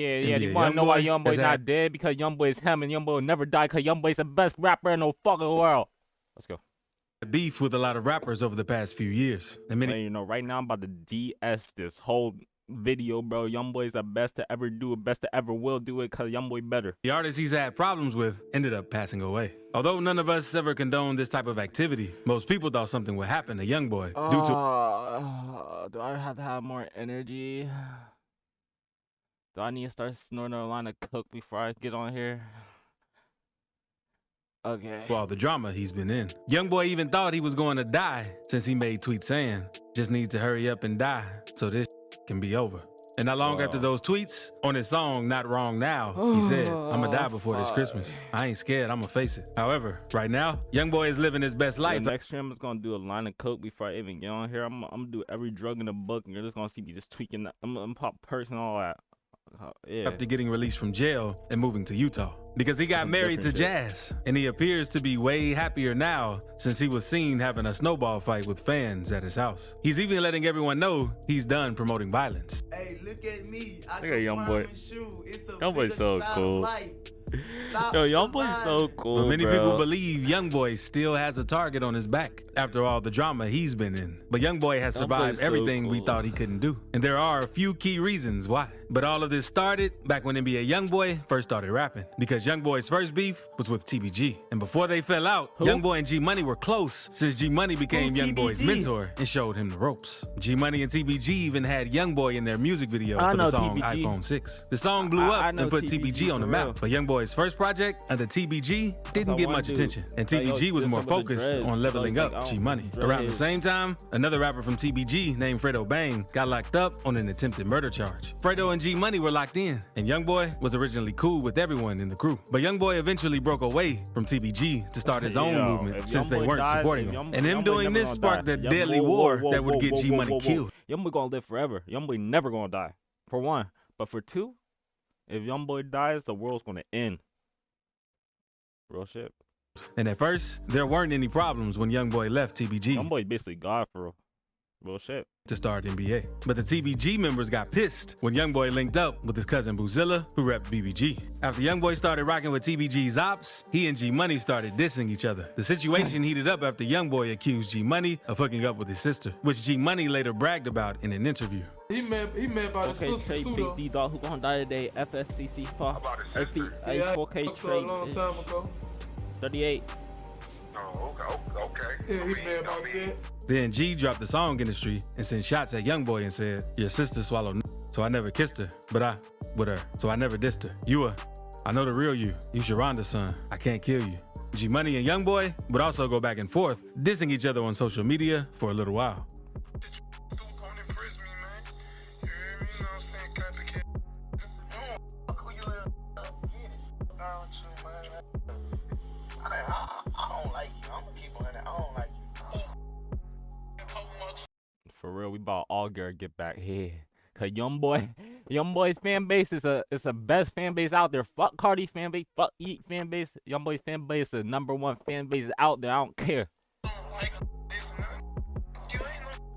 Yeah. NBA You wanna know why Youngboy Youngboy's has not had dead? Because Youngboy is him, and Youngboy will never die. Because Youngboy's the best rapper in the fucking world. Let's go. beef with a lot of rappers over the past few years. And many You know, right now I'm about to DS this whole video, bro. Youngboy's the best to ever do it, best to ever will do it, because Youngboy better. the artists he's had problems with ended up passing away. Although none of us ever condoned this type of activity, most people thought something would happen to Youngboy due to Do I have to have more energy? Do I need to start snorting a line of coke before I get on here? Okay. all the drama he's been in. Youngboy even thought he was going to die since he made tweets saying, "Just need to hurry up and die so this can be over." And not long after those tweets, on his song Not Wrong Now, he said, "I'ma die before this Christmas. I ain't scared, I'ma face it." However, right now, Youngboy is living his best life. Next stream, I'm just gonna do a line of coke before I even get on here. I'm gonna do every drug in the book, and you're just gonna see me just tweaking. I'm gonna pop person all that. Yeah. After getting released from jail and moving to Utah. Because he got married to Jazz, and he appears to be way happier now since he was seen having a snowball fight with fans at his house. He's even letting everyone know he's done promoting violence. Hey, look at me. Look at Youngboy. Youngboy's so cool. Yo, Youngboy's so cool. But many bro. people believe Youngboy still has a target on his back after all the drama he's been in. But Youngboy has survived so everything we cool. thought he couldn't do. And there are a few key reasons why. But all of this started back when NBA Youngboy first started rapping. Because Youngboy's first beef was with TBG. And before they fell out, Youngboy and G Money were close since G Money became Youngboy's mentor and showed him the ropes. G Money and TBG even had Youngboy in their music video for the song TBG. iPhone 6. The song blew up and put TBG on the map. But Youngboy's first project under TBG didn't get much attention. And TBG was more focused on leveling up G Money. Around the same time, another rapper from TBG named Fredo Bang got locked up on an attempted murder charge. Fredo and G Money were locked in, and Youngboy was originally cool with everyone in the crew. But Youngboy eventually broke away from TBG to start his own movement since they weren't supporting him. And him doing this sparked a deadly war that would get G Money killed. Youngboy gonna live forever. Youngboy never gonna die. For one. But for two, if Youngboy dies, the world's gonna end. Real shit. And at first, there weren't any problems when Youngboy left TBG. Youngboy basically God for real shit. To start NBA. But the TBG members got pissed when Youngboy linked up with his cousin Boozilla, who repped BBG. After Youngboy started rocking with TBG's ops, he and G Money started dissing each other. The situation heated up after Youngboy accused G Money of hooking up with his sister, which G Money later bragged about in an interview. He mad about his sister Trade too, Big though. D dog who gonna die today. FSCC 4K trade. A long time ago. 38. Oh, okay. Yeah, he mad about that. Then G dropped the song industry and sent shots at Youngboy and said, "Your sister swallowed n so I never kissed her, but I with her, so I never dissed her. I know the real you. You Sharonda's son. I can't kill you." G Money and Youngboy would also go back and forth, dissing each other on social media for a little while. For real, we about all gotta get back here. Cause Youngboy's fan base is the best fan base out there. Fuck Cardi fan base, fuck Yeet fan base. Youngboy's fan base is the #1 fan base out there. I don't care.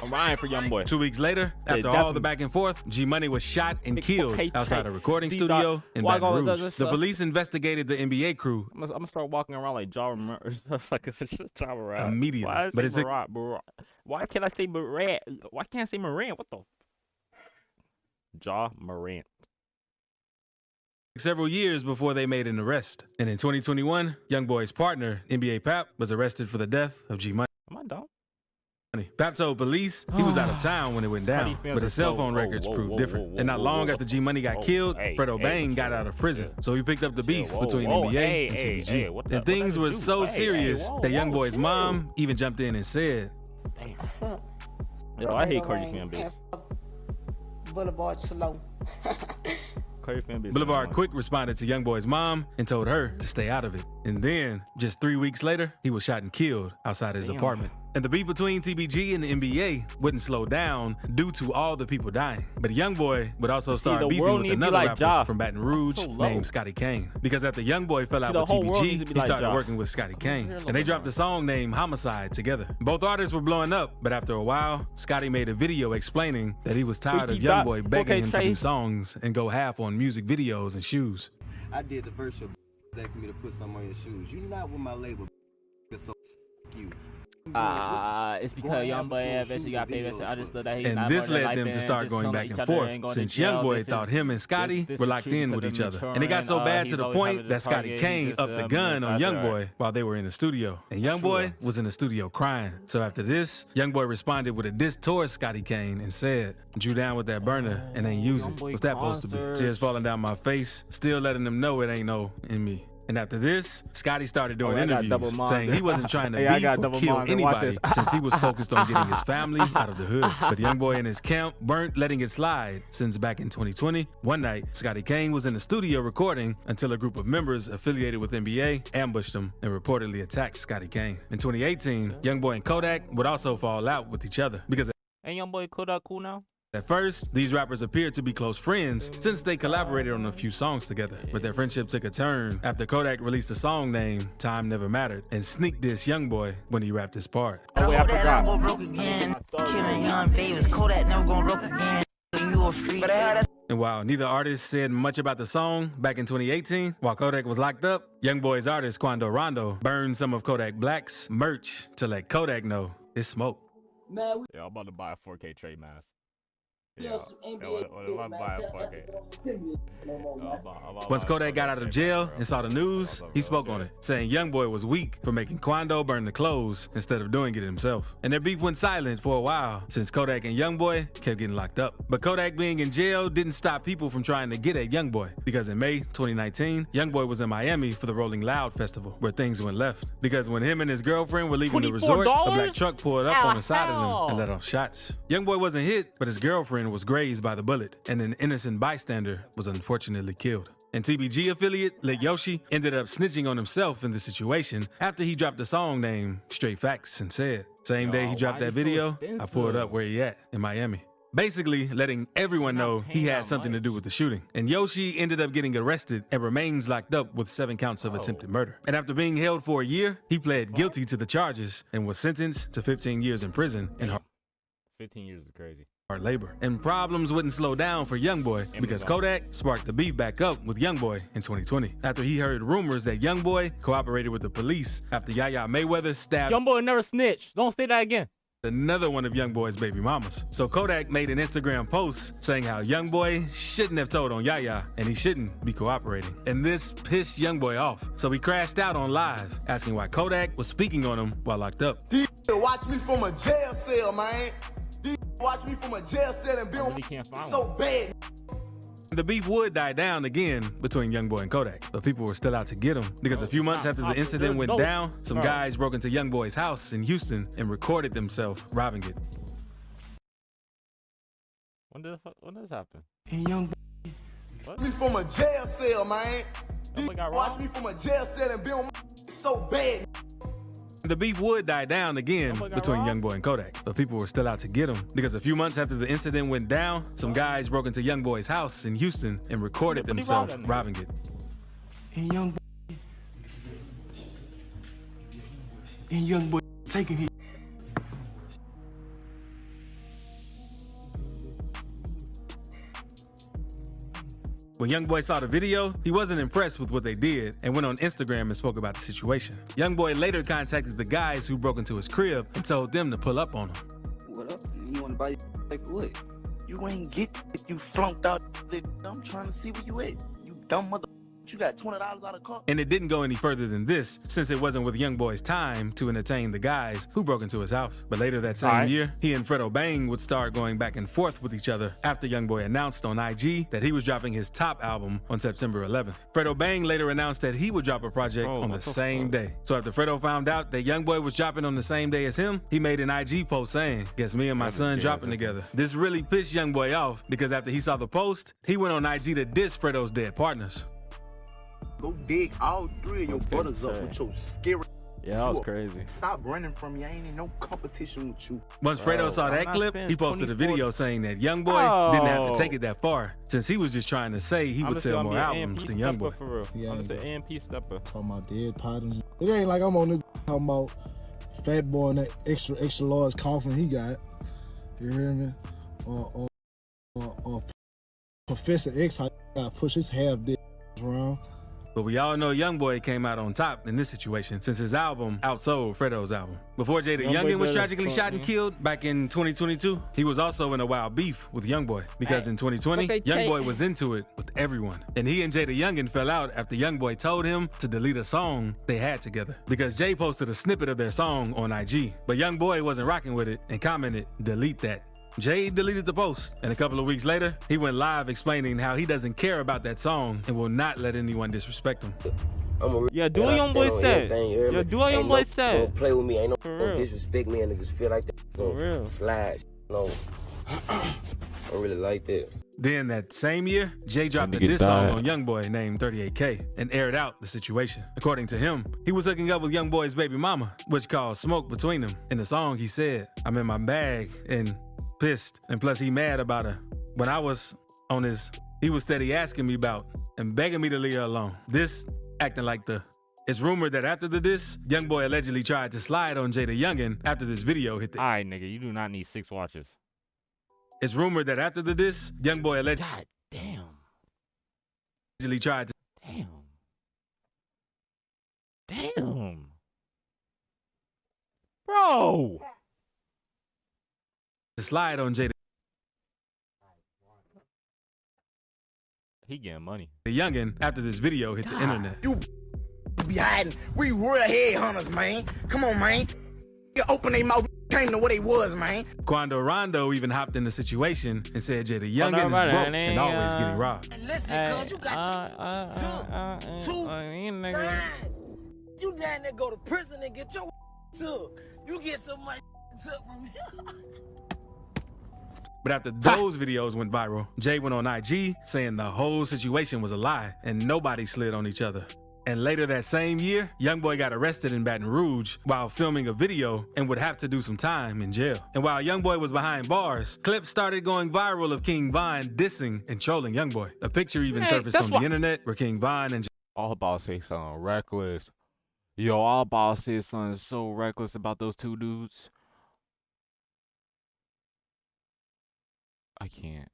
I'm riding for Youngboy. 2 weeks later, after all the back and forth, G Money was shot and killed outside a recording studio in Baton Rouge. The police investigated the NBA crew. I'm gonna start walking around like Ja immediately. Why can't I say Morant? Why can't I say Morant? What the? Ja Morant. Several years before they made an arrest. And in 2021, Youngboy's partner, NBA Pap, was arrested for the death of G Money. Am I dumb? Pap told police he was out of town when it went down, but his cell phone records proved different. And not long after G Money got killed, Fredo Bang got out of prison. So he picked up the beef between NBA and TBG. And things were so serious that Youngboy's mom even jumped in and said, "Damn. Yo, I hate Cardi fan base. Boulevard slow." Cardi fan base. Boulevard quick responded to Youngboy's mom and told her to stay out of it. And then, just 3 weeks later, he was shot and killed outside his apartment. And the beef between TBG and the NBA wouldn't slow down due to all the people dying. But Youngboy would also start beefing with another rapper from Baton Rouge named Scotty Kane. Because after Youngboy fell out with TBG, he started working with Scotty Kane. And they dropped a song named Homicide together. Both artists were blowing up, but after a while, Scotty made a video explaining that he was tired of Youngboy begging him to do songs and go half on music videos and shoes. I did the verse of asking me to put some on your shoes. You not with my label, so you. It's because Youngboy eventually got famous and understood that he and this led them to start going back and forth, since Youngboy thought him and Scotty were locked in with each other. And it got so bad to the point that Scotty Kane upped the gun on Youngboy while they were in the studio. And Youngboy was in the studio crying. So after this, Youngboy responded with a diss towards Scotty Kane and said, "Drew down with that burner and ain't use it. What's that supposed to be? Tears falling down my face, still letting them know it ain't no in me." And after this, Scotty started doing interviews saying he wasn't trying to beef or kill anybody since he was focused on getting his family out of the hood. But Youngboy and his camp weren't letting it slide since back in 2020, one night, Scotty Kane was in the studio recording until a group of members affiliated with NBA ambushed him and reportedly attacked Scotty Kane. In 2018, Youngboy and Kodak would also fall out with each other because ain't Youngboy Kodak cool now? At first, these rappers appeared to be close friends since they collaborated on a few songs together. But their friendship took a turn after Kodak released a song named Time Never Mattered and sneak dissed Youngboy when he rapped his part. Oh, wait, I forgot. And while neither artist said much about the song back in 2018, while Kodak was locked up, Youngboy's artist Quando Rondo burned some of Kodak Black's merch to let Kodak know it's smoke. Yeah, I'm about to buy a 4K trade mask. Once Kodak got out of jail and saw the news, he spoke on it, saying Youngboy was weak for making Quando burn the clothes instead of doing it himself. And their beef went silent for a while since Kodak and Youngboy kept getting locked up. But Kodak being in jail didn't stop people from trying to get at Youngboy, because in May 2019, Youngboy was in Miami for the Rolling Loud Festival, where things went left. Because when him and his girlfriend were leaving the resort, a black truck pulled up on the side of them and let off shots. Youngboy wasn't hit, but his girlfriend was grazed by the bullet, and an innocent bystander was unfortunately killed. And TBG affiliate Lil Yoshi ended up snitching on himself in the situation after he dropped a song named Straight Facts and said, same day he dropped that video, I pulled up where he at in Miami. Basically letting everyone know he had something to do with the shooting. And Yoshi ended up getting arrested and remains locked up with 7 counts of attempted murder. And after being held for a year, he pled guilty to the charges and was sentenced to 15 years in prison and 15 years is crazy. hard labor. And problems wouldn't slow down for Youngboy because Kodak sparked the beef back up with Youngboy in 2020 after he heard rumors that Youngboy cooperated with the police after Yaya Mayweather stabbed Youngboy never snitched. Don't say that again. Another one of Youngboy's baby mamas. So Kodak made an Instagram post saying how Youngboy shouldn't have told on Yaya and he shouldn't be cooperating. And this pissed Youngboy off. So he crashed out on live asking why Kodak was speaking on him while locked up. Watch me from a jail cell, man. Watch me from a jail cell and be on so bad. The beef would die down again between Youngboy and Kodak, but people were still out to get him because a few months after the incident went down, some guys broke into Youngboy's house in Houston and recorded themselves robbing it. When did this happen? And Youngboy, watch me from a jail cell, man. Watch me from a jail cell and be on so bad. The beef would die down again between Youngboy and Kodak, but people were still out to get him because a few months after the incident went down, some guys broke into Youngboy's house in Houston and recorded themselves robbing it. And Youngboy taking his. When Youngboy saw the video, he wasn't impressed with what they did and went on Instagram and spoke about the situation. Youngboy later contacted the guys who broke into his crib and told them to pull up on him. What up? You want to buy like what? You ain't get it. You flunked out. I'm trying to see where you at. You dumb mother. You got $20 out of car. And it didn't go any further than this, since it wasn't with Youngboy's time to entertain the guys who broke into his house. But later that same year, he and Fredo Bang would start going back and forth with each other after Youngboy announced on IG that he was dropping his top album on September 11th. Fredo Bang later announced that he would drop a project on the same day. So after Fredo found out that Youngboy was dropping on the same day as him, he made an IG post saying, "Guess me and my son dropping together." This really pissed Youngboy off because after he saw the post, he went on IG to diss Fredo's dead partners. Go dig all 3 of your brothers up with your scary. Yeah, that was crazy. Stop running from me. I ain't in no competition with you. Once Fredo saw that clip, he posted a video saying that Youngboy didn't have to take it that far, since he was just trying to say he would sell more albums than Youngboy. I'm gonna say AMP stepper. Talking about dead partners. It ain't like I'm on this talking about Fat Boy and that extra large coffin he got. You hear me? Or Professor X, how got push his half dick around. But we all know Youngboy came out on top in this situation since his album outsold Fredo's album. Before Jay the Youngin was tragically shot and killed back in 2022, he was also in a wild beef with Youngboy because in 2020, Youngboy was into it with everyone. And he and Jay the Youngin fell out after Youngboy told him to delete a song they had together because Jay posted a snippet of their song on IG. But Youngboy wasn't rocking with it and commented, "Delete that." Jay deleted the post, and a couple of weeks later, he went live explaining how he doesn't care about that song and will not let anyone disrespect him. Yeah, do what Youngboy said. Yeah, do what Youngboy said. Don't play with me. Ain't no disrespect me and just feel like that. For real. Slide. No. I really like that. Then that same year, Jay dropped a diss song on Youngboy named 38K and aired out the situation. According to him, he was hooking up with Youngboy's baby mama, which caused smoke between them. In the song, he said, "I'm in my bag and pissed, and plus he mad about her. When I was on his, he was steady asking me about and begging me to leave her alone. This acting like the." It's rumored that after the diss, Youngboy allegedly tried to slide on Jay the Youngin after this video hit the. Alright, nigga, you do not need 6 watches. It's rumored that after the diss, Youngboy allegedly. God damn. Tried to. Damn. Bro. To slide on Jay He getting money. the Youngin after this video hit the internet. You be hiding. We real headhunters, man. Come on, man. You open their mouth, came to what they was, man. Quando Rondo even hopped in the situation and said Jay the Youngin is broke and always getting robbed. Listen, cuz you got two times. You down there go to prison and get your took. You get so much took from me. But after those videos went viral, Jay went on IG saying the whole situation was a lie and nobody slid on each other. And later that same year, Youngboy got arrested in Baton Rouge while filming a video and would have to do some time in jail. And while Youngboy was behind bars, clips started going viral of King Von dissing and trolling Youngboy. A picture even surfaced on the internet where King Von and all about to say something reckless. Yo, all about to say something so reckless about those two dudes. I can't.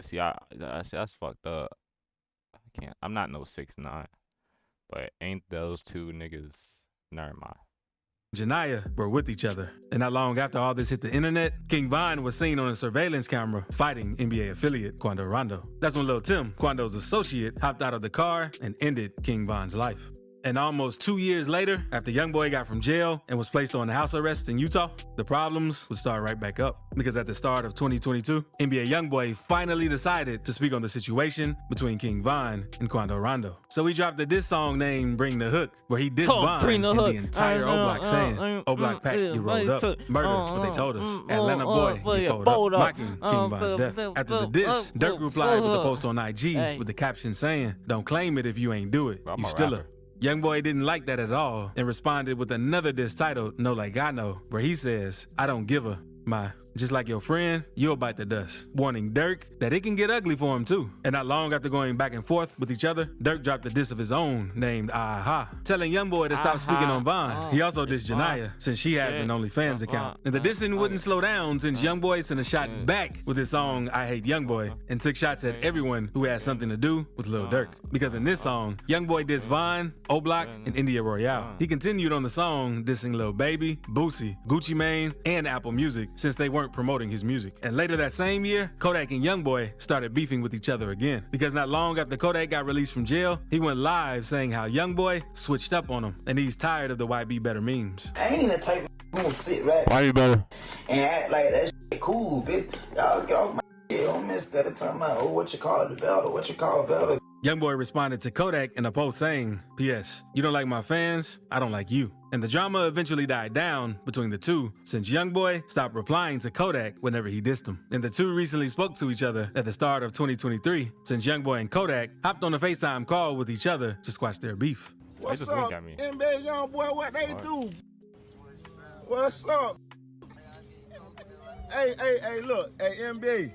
See, that's fucked up. I can't. I'm not no 6'9", but ain't those two niggas? Never mind. Janiyah were with each other. And not long after all this hit the internet, King Von was seen on a surveillance camera fighting NBA affiliate Quando Rondo. That's when Lil Tim, Quando's associate, hopped out of the car and ended King Von's life. And almost 2 years later, after Youngboy got from jail and was placed on house arrest in Utah, the problems would start right back up. Because at the start of 2022, NBA Youngboy finally decided to speak on the situation between King Von and Quando Rondo. So he dropped a diss song named Bring the Hook, where he dissed Von and the entire O-Block saying, O-Block pack, you rolled up. Murder, what they told us. Atlanta boy, you fold up. Mocking King Von's death. After the diss, Dirk replied with a post on IG with the caption saying, don't claim it if you ain't do it. You still a. Youngboy didn't like that at all and responded with another diss titled No Like I Know, where he says, I don't give a my. Just like your friend, you'll bite the dust. Warning Dirk that it can get ugly for him too. And not long after going back and forth with each other, Dirk dropped a diss of his own named Aha, telling Youngboy to stop speaking on Von. He also dissed Janiyah since she has an OnlyFans account. And the dissing wouldn't slow down since Youngboy sent a shot back with his song I Hate Youngboy and took shots at everyone who had something to do with Lil Durk. Because in this song, Youngboy dissed Von, O-Block, and India Royale. He continued on the song dissing Lil Baby, Boosie, Gucci Mane, and Apple Music since they weren't promoting his music. And later that same year, Kodak and Youngboy started beefing with each other again. Because not long after Kodak got released from jail, he went live saying how Youngboy switched up on him and he's tired of the YB Better memes. I ain't the type who gonna sit right YB Better and act like that shit cool, bitch. Y'all get off my shit on me instead of talking about, oh, what you call the belt or what you call belt. Youngboy responded to Kodak in a post saying, P.S. You don't like my fans, I don't like you. And the drama eventually died down between the two since Youngboy stopped replying to Kodak whenever he dissed him. And the two recently spoke to each other at the start of 2023 since Youngboy and Kodak hopped on a FaceTime call with each other to squash their beef. What's just up, wink at me. NBA Youngboy? What they do? What's up? Hey, look, hey, NBA.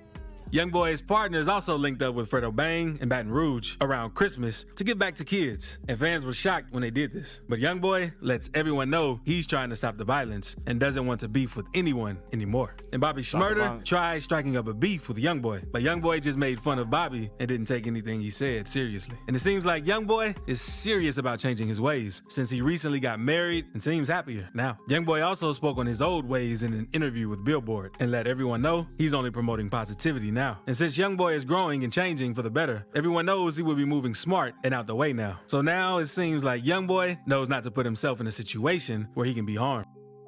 Youngboy's partners also linked up with Fredo Bang and Baton Rouge around Christmas to give back to kids, and fans were shocked when they did this. But Youngboy lets everyone know he's trying to stop the violence and doesn't want to beef with anyone anymore. And Bobby Shmurda tried striking up a beef with Youngboy, but Youngboy just made fun of Bobby and didn't take anything he said seriously. And it seems like Youngboy is serious about changing his ways since he recently got married and seems happier now. Youngboy also spoke on his old ways in an interview with Billboard and let everyone know he's only promoting positivity now. And since Youngboy is growing and changing for the better, everyone knows he will be moving smart and out the way now. So now it seems like Youngboy knows not to put himself in a situation where he can be harmed.